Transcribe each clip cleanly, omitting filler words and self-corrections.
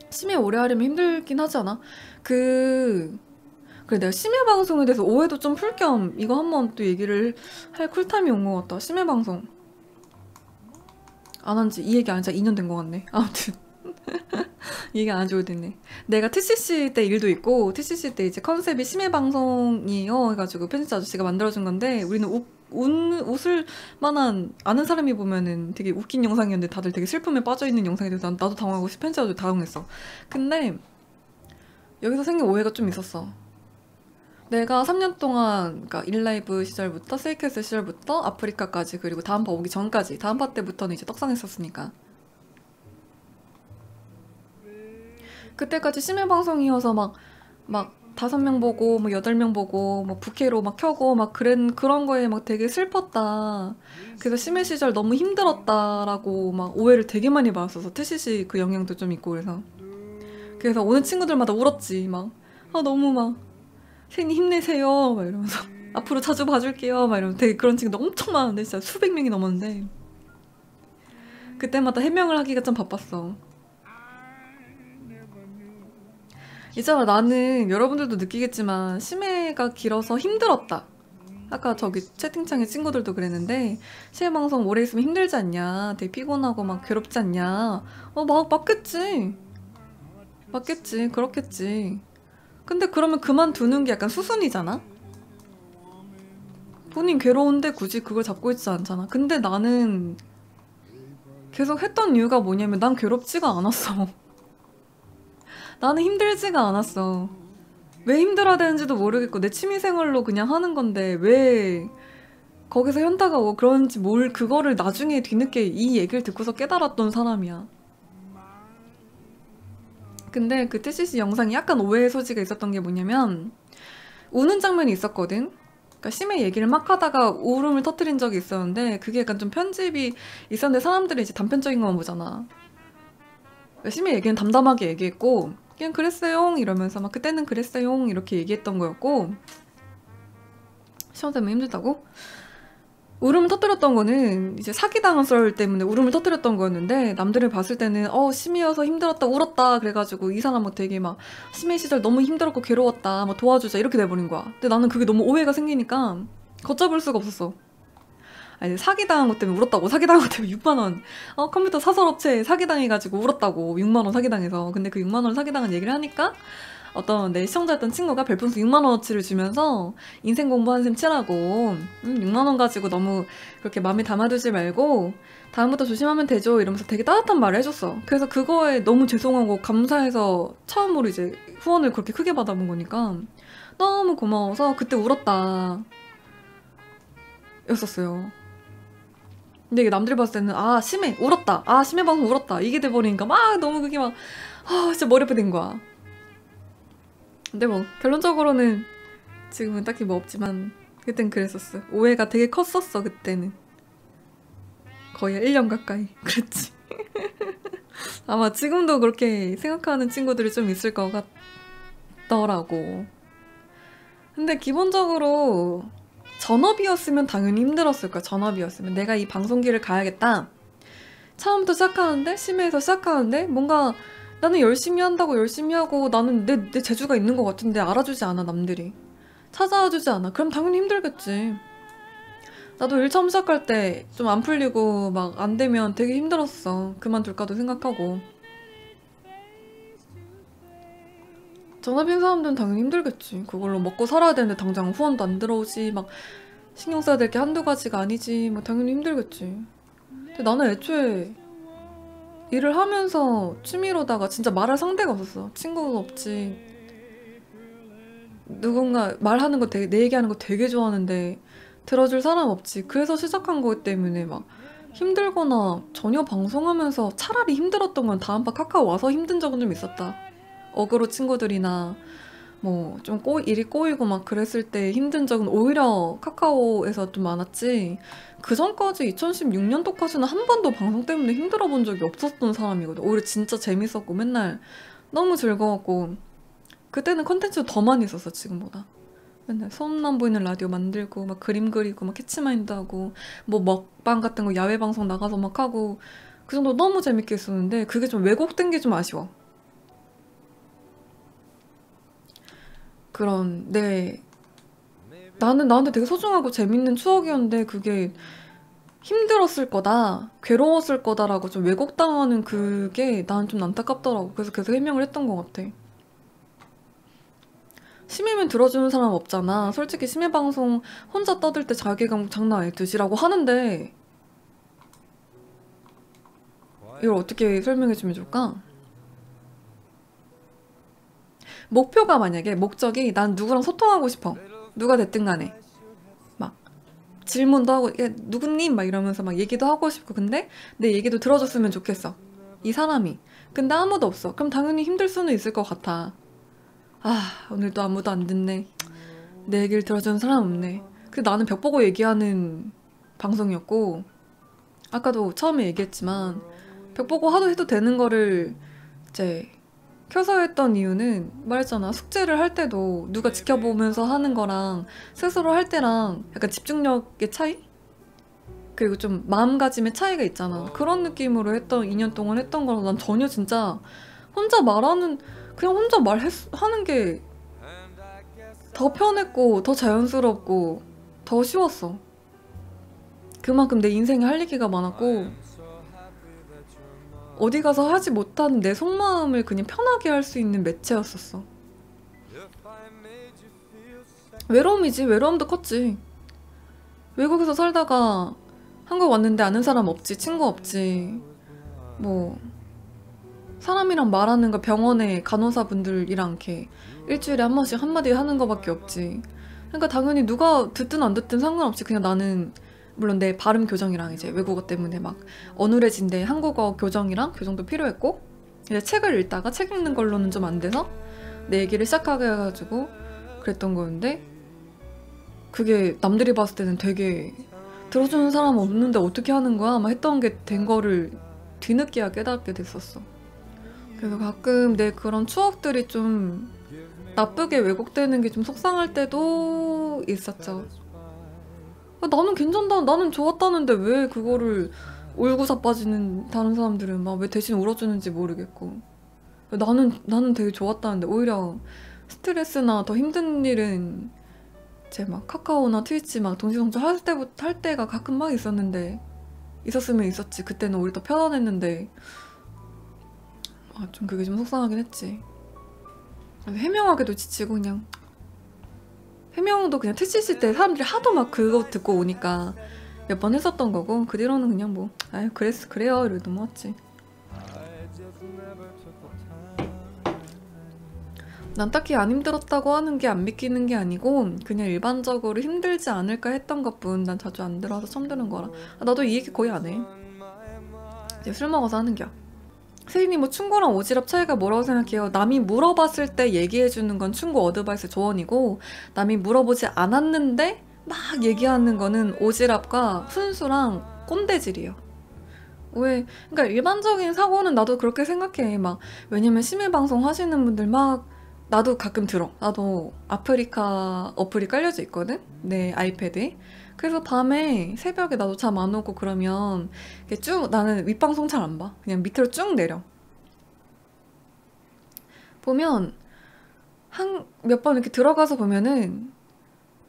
심해 오래 하려면 힘들긴 하지 않아? 그 그래, 내가 심해 방송에 대해서 오해도 좀 풀 겸 이거 한번 또 얘기를 할 쿨타임이 온 것 같다. 심해 방송 안 한 지, 이 얘기 안 한 지 2년 된 것 같네. 아무튼 이 얘기 안 한 지 오래됐네. 내가 TCC 때 일도 있고, TCC 때 이제 컨셉이 심해 방송이에요 해가지고 편집자 아저씨가 만들어준 건데, 우리는 웃을 만한, 아는 사람이 보면은 되게 웃긴 영상이었는데 다들 되게 슬픔에 빠져있는 영상이 돼서 나도 당황하고 편집자 아저씨 당황했어. 근데 여기서 생긴 오해가 좀 있었어. 내가 3년 동안, 그러니까 일라이브 시절부터 세이캐슬 시절부터 아프리카까지, 그리고 다음 파 오기 전까지, 다음 파 때부터는 이제 떡상했었으니까 그때까지 심해 방송이어서 막 5명 보고 뭐 8명 보고 뭐 부캐로 막 켜고 막 그런 거에 막 되게 슬펐다. 그래서 심해 시절 너무 힘들었다라고 막 오해를 되게 많이 받았어서, TCC 그 영향도 좀 있고. 그래서 오는 친구들마다 울었지. 막 아 너무 막 팬이 힘내세요 막 이러면서 앞으로 자주 봐줄게요 막 이러면서. 되게 그런 친구들 엄청 많은데, 진짜 수백 명이 넘었는데 그때마다 해명을 하기가 좀 바빴어. 있잖아, 나는 여러분들도 느끼겠지만 심해가 길어서 힘들었다. 아까 저기 채팅창에 친구들도 그랬는데, 심해 방송 오래 있으면 힘들지 않냐, 되게 피곤하고 막 괴롭지 않냐. 맞겠지. 맞겠지, 그렇겠지. 근데 그러면 그만두는 게 약간 수순이잖아. 본인 괴로운데 굳이 그걸 잡고 있지 않잖아. 근데 나는 계속 했던 이유가 뭐냐면, 난 괴롭지가 않았어. 나는 힘들지가 않았어. 왜 힘들어야 되는지도 모르겠고, 내 취미생활로 그냥 하는 건데 왜 거기서 현타가 오고 그런지 그거를 나중에 뒤늦게 이 얘기를 듣고서 깨달았던 사람이야. 근데 그 TCC 영상이 약간 오해의 소지가 있었던 게 뭐냐면, 우는 장면이 있었거든. 그러니까 심해 얘기를 막 하다가 울음을 터뜨린 적이 있었는데, 그게 약간 좀 편집이 있었는데 사람들이 이제 단편적인 것만 보잖아. 그러니까 심해 얘기는 담담하게 얘기했고, 그냥 그랬어요 이러면서 막 그때는 그랬어요 이렇게 얘기했던 거였고, 시험 때문에 힘들다고? 울음을 터뜨렸던 거는 이제 사기당한 썰 때문에 울음을 터뜨렸던 거였는데, 남들이 봤을 때는 심해여서 힘들었다 울었다 그래가지고 이 사람 뭐 되게 막 심해 시절 너무 힘들었고 괴로웠다 뭐 도와주자 이렇게 돼버린 거야. 근데 나는 그게 너무 오해가 생기니까 걷잡을 수가 없었어. 아니, 사기당한 것 때문에 울었다고. 사기당한 것 때문에 6만원 컴퓨터 사설업체에 사기당해가지고 울었다고. 6만원 사기당해서. 근데 그 6만원 사기당한 얘기를 하니까 어떤 내 시청자였던 친구가 별풍선 6만원어치를 주면서, 인생 공부한 셈 치라고, 6만원 가지고 너무 그렇게 마음에 담아두지 말고 다음부터 조심하면 되죠 이러면서 되게 따뜻한 말을 해줬어. 그래서 그거에 너무 죄송하고 감사해서 처음으로 이제 후원을 그렇게 크게 받아본 거니까 너무 고마워서 그때 울었다 였었어요. 근데 이게 남들이 봤을 때는 심해 울었다, 심해 방송 울었다 이게 돼버리니까 막 너무 그게 막 진짜 머리 아프된 거야. 근데 뭐 결론적으로는 지금은 딱히 뭐 없지만, 그땐 그랬었어. 오해가 되게 컸었어. 그때는 거의 1년 가까이 그랬지. 아마 지금도 그렇게 생각하는 친구들이 좀 있을 것 같더라고. 근데 기본적으로 전업이었으면 당연히 힘들었을 거야. 전업이었으면 내가 이 방송기를 가야겠다, 처음부터 시작하는데, 심해에서 시작하는데 뭔가 나는 열심히 한다고 열심히 하고 나는 내 재주가 있는 것 같은데 알아주지 않아, 남들이 찾아와주지 않아. 그럼 당연히 힘들겠지. 나도 일 처음 시작할 때 좀 안 풀리고 막 안 되면 되게 힘들었어. 그만둘까도 생각하고. 전업인 사람들은 당연히 힘들겠지. 그걸로 먹고 살아야 되는데 당장 후원도 안 들어오지. 막 신경 써야 될 게 한두 가지가 아니지. 막 당연히 힘들겠지. 근데 나는 애초에 일을 하면서 취미로다가 진짜 말할 상대가 없었어. 친구가 없지. 누군가 말하는 거 되게, 내 얘기하는 거 되게 좋아하는데 들어줄 사람 없지. 그래서 시작한 거기 때문에 막 힘들거나, 전혀 방송하면서 차라리 힘들었던 건 다음파 카카오 와서 힘든 적은 좀 있었다. 어그로 친구들이나 뭐 좀 일이 꼬이고 막 그랬을 때 힘든 적은 오히려 카카오에서 좀 많았지. 그 전까지 2016년도까지는 한 번도 방송 때문에 힘들어 본 적이 없었던 사람이거든. 오히려 진짜 재밌었고 맨날 너무 즐거웠고, 그때는 컨텐츠 더 많이 있었어 지금보다. 맨날 소음남 보이는 라디오 만들고 막 그림 그리고 막 캐치마인드 하고 뭐 먹방 같은 거 야외 방송 나가서 막 하고, 그 정도 너무 재밌게 했었는데 그게 좀 왜곡된 게 좀 아쉬워. 그런 나는 나한테 되게 소중하고 재밌는 추억이었는데 그게 힘들었을 거다, 괴로웠을 거다라고 좀 왜곡당하는 그게 난 좀 안타깝더라고. 그래서 계속 해명을 했던 것 같아. 심해면 들어주는 사람 없잖아. 솔직히 심해 방송 혼자 떠들 때 자괴감 장난 아니듯이라고 하는데 이걸 어떻게 설명해주면 좋을까? 목표가 만약에 목적이 난 누구랑 소통하고 싶어. 누가 됐든 간에. 막 질문도 하고 누구님 막 이러면서 막 얘기도 하고 싶고 근데 내 얘기도 들어줬으면 좋겠어. 이 사람이. 근데 아무도 없어. 그럼 당연히 힘들 수는 있을 것 같아. 아, 오늘도 아무도 안 듣네. 내 얘기를 들어주는 사람 없네. 그 나는 벽 보고 얘기하는 방송이었고 아까도 처음에 얘기했지만 벽 보고 하도 해도 되는 거를 이제 켜서 했던 이유는 말했잖아. 숙제를 할 때도 누가 지켜보면서 하는 거랑 스스로 할 때랑 약간 집중력의 차이? 그리고 좀 마음가짐의 차이가 있잖아. 그런 느낌으로 했던 2년 동안 했던 거랑 난 전혀 진짜 혼자 말하는 그냥 혼자 말하는 게 더 편했고 더 자연스럽고 더 쉬웠어. 그만큼 내 인생에 할 얘기가 많았고 어디 가서 하지 못한 내 속마음을 그냥 편하게 할 수 있는 매체였었어. 외로움이지. 외로움도 컸지. 외국에서 살다가 한국 왔는데 아는 사람 없지. 친구 없지. 뭐 사람이랑 말하는 거 병원에 간호사분들이랑 이렇게 일주일에 한 번씩 한마디 하는 거밖에 없지. 그러니까 당연히 누가 듣든 안 듣든 상관없이 그냥 나는 물론 내 발음 교정이랑 이제 외국어 때문에 막 어눌해진데 한국어 교정이랑 교정도 필요했고 이제 책을 읽다가 책 읽는 걸로는 좀 안 돼서 내 얘기를 시작하게 해가지고 그랬던 거였는데 그게 남들이 봤을 때는 되게 들어주는 사람 없는데 어떻게 하는 거야? 막 했던 게 된 거를 뒤늦게야 깨닫게 됐었어. 그래서 가끔 내 그런 추억들이 좀 나쁘게 왜곡되는 게 좀 속상할 때도 있었죠. 나는 괜찮다, 나는 좋았다는데 왜 그거를 울고 자빠지는 다른 사람들은 막 왜 대신 울어주는지 모르겠고 나는 되게 좋았다는데 오히려 스트레스나 더 힘든 일은 제 막 카카오나 트위치 막 동시송출 할 때가 가끔 막 있었는데 있었으면 있었지. 그때는 오히려 더 편안했는데 좀 그게 좀 속상하긴 했지. 해명하기도 지치고 그냥 해명도 그냥 택시 있을 때 사람들이 하도 막 그거 듣고 오니까 몇 번 했었던 거고 그 뒤로는 그냥 뭐 아유 그래요 이러고 넘어왔지. 난 딱히 안 힘들었다고 하는 게 안 믿기는 게 아니고 그냥 일반적으로 힘들지 않을까 했던 것뿐. 난 자주 안 들어서 처음 들은 거라. 나도 이 얘기 거의 안 해. 이제 술 먹어서 하는 겨. 세인이 뭐 충고랑 오지랖 차이가 뭐라고 생각해요? 남이 물어봤을 때 얘기해주는 건 충고 어드바이스 조언이고 남이 물어보지 않았는데 막 얘기하는 거는 오지랖과 훈수랑 꼰대질이에요. 왜? 그러니까 일반적인 사고는 나도 그렇게 생각해. 막 왜냐면 심해 방송 하시는 분들 막 나도 가끔 들어. 나도 아프리카 어플이 깔려져 있거든? 내 아이패드에. 그래서 밤에 새벽에 나도 잠 안 오고 그러면 이렇게 쭉 나는 윗방송 잘 안 봐. 그냥 밑으로 쭉 내려. 보면 한 몇 번 이렇게 들어가서 보면은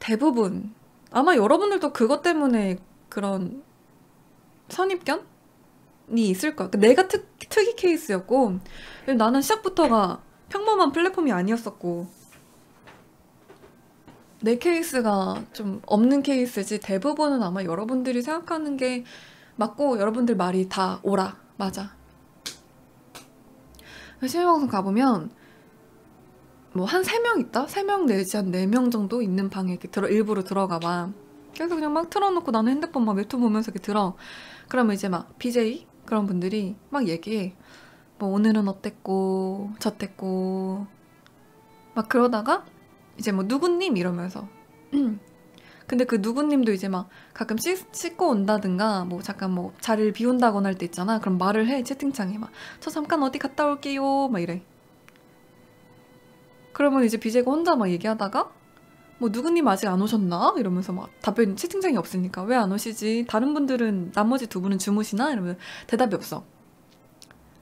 대부분 아마 여러분들도 그것 때문에 그런 선입견이 있을 거야. 내가 특이 케이스였고 나는 시작부터가 평범한 플랫폼이 아니었었고 내 케이스가 좀 없는 케이스지 대부분은 아마 여러분들이 생각하는 게 맞고 여러분들 말이 다 옳아. 맞아. 심해방송 가보면 뭐 한 3명 있다? 3명 내지 한 4명 정도 있는 방에 이렇게 일부러 들어가 봐. 그래서 그냥 막 틀어놓고 나는 핸드폰 막 웹툰 보면서 이렇게 들어. 그러면 이제 막 BJ 그런 분들이 막 얘기해. 뭐 오늘은 어땠고 저땠고 막 그러다가 이제 뭐 누구님 이러면서 근데 그 누구님도 이제 막 가끔 씻고 온다든가 뭐 잠깐 뭐 자리를 비운다거나 할 때 있잖아. 그럼 말을 해 채팅창에 막 저 잠깐 어디 갔다 올게요 막 이래. 그러면 이제 BJ가 혼자 막 얘기하다가 뭐 누구님 아직 안 오셨나? 이러면서 막 답변 채팅창이 없으니까 왜 안 오시지? 다른 분들은 나머지 2분은 주무시나? 이러면 대답이 없어.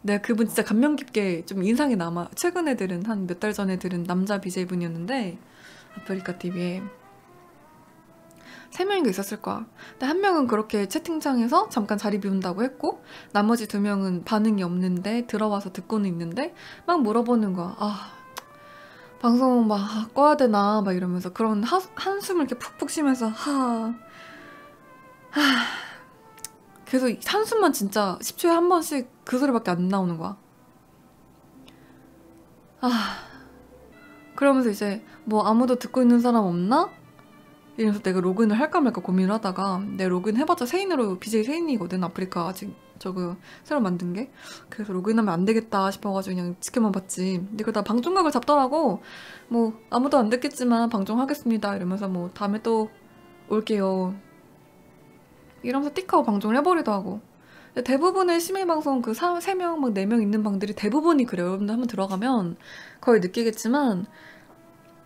내가 그분 진짜 감명 깊게 좀 인상이 남아. 최근에 들은 한 몇 달 전에 들은 남자 BJ분이었는데 아프리카 TV에 3명인가 있었을 거야. 근데 한 명은 그렇게 채팅창에서 잠깐 자리 비운다고 했고 나머지 2명은 반응이 없는데 들어와서 듣고는 있는데 막 물어보는 거야. 방송 막 꺼야 되나 막 이러면서 그런 한숨을 이렇게 푹푹 쉬면서 그래서 한숨만 진짜 10초에 한 번씩 그 소리밖에 안 나오는 거야. 그러면서 이제 뭐 아무도 듣고 있는 사람 없나? 이러면서 내가 로그인을 할까 말까 고민을 하다가 내 로그인 해봤자 세인으로 BJ 세인이거든. 아프리카 아직 저거 새로 만든 게. 그래서 로그인하면 안 되겠다 싶어가지고 그냥 지켜만 봤지. 근데 그러다 방종각을 잡더라고. 뭐 아무도 안 듣겠지만 방종하겠습니다 이러면서 뭐 다음에 또 올게요 이러면서 띡하고 방종을 해버리더라고. 근데 대부분의 심해방송 그 3명 막 4명 있는 방들이 대부분이 그래요. 여러분들 한번 들어가면 거의 느끼겠지만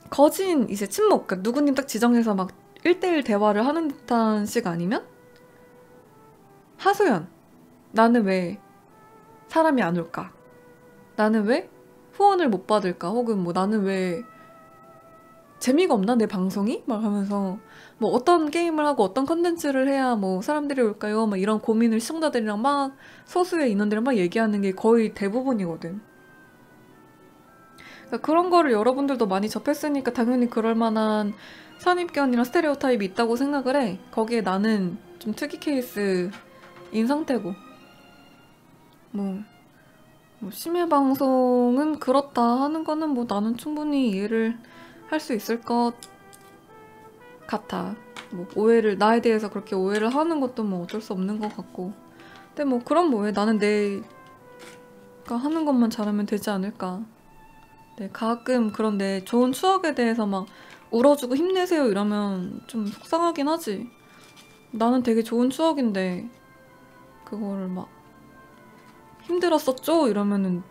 거진 이제 침묵, 그러니까 누구님 딱 지정해서 막 1대1 대화를 하는 듯한 식 아니면 하소연, 나는 왜 사람이 안 올까? 나는 왜 후원을 못 받을까? 혹은 뭐 나는 왜 재미가 없나 내 방송이? 막 하면서 뭐 어떤 게임을 하고 어떤 컨텐츠를 해야 뭐 사람들이 올까요? 막 이런 고민을 시청자들이랑 막 소수의 인원들이랑 막 얘기하는 게 거의 대부분이거든. 그러니까 그런 거를 여러분들도 많이 접했으니까 당연히 그럴 만한 선입견이랑 스테레오타입이 있다고 생각을 해. 거기에 나는 좀 특이 케이스인 상태고. 뭐 심해 방송은 그렇다 하는 거는 뭐 나는 충분히 이해를 할 수 있을 것 같아. 뭐 오해를 나에 대해서 그렇게 오해를 하는 것도 뭐 어쩔 수 없는 것 같고. 근데 뭐 그럼 뭐해. 나는 내가 하는 것만 잘하면 되지 않을까. 네, 가끔 그런 내 좋은 추억에 대해서 막 울어주고 힘내세요 이러면 좀 속상하긴 하지. 나는 되게 좋은 추억인데 그거를 막 힘들었었죠? 이러면은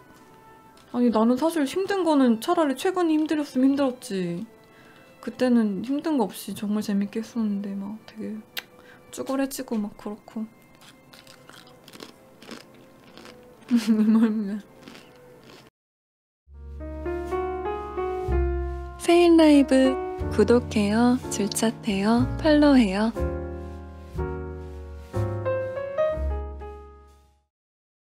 아니 나는 사실 힘든 거는 차라리 최근에 힘들었으면 힘들었지. 그때는 힘든 거 없이 정말 재밌게 했었는데 막 되게 쭈글해지고 막 그렇고. 세인 라이브 구독해요, 줄챗해요, 팔로우해요.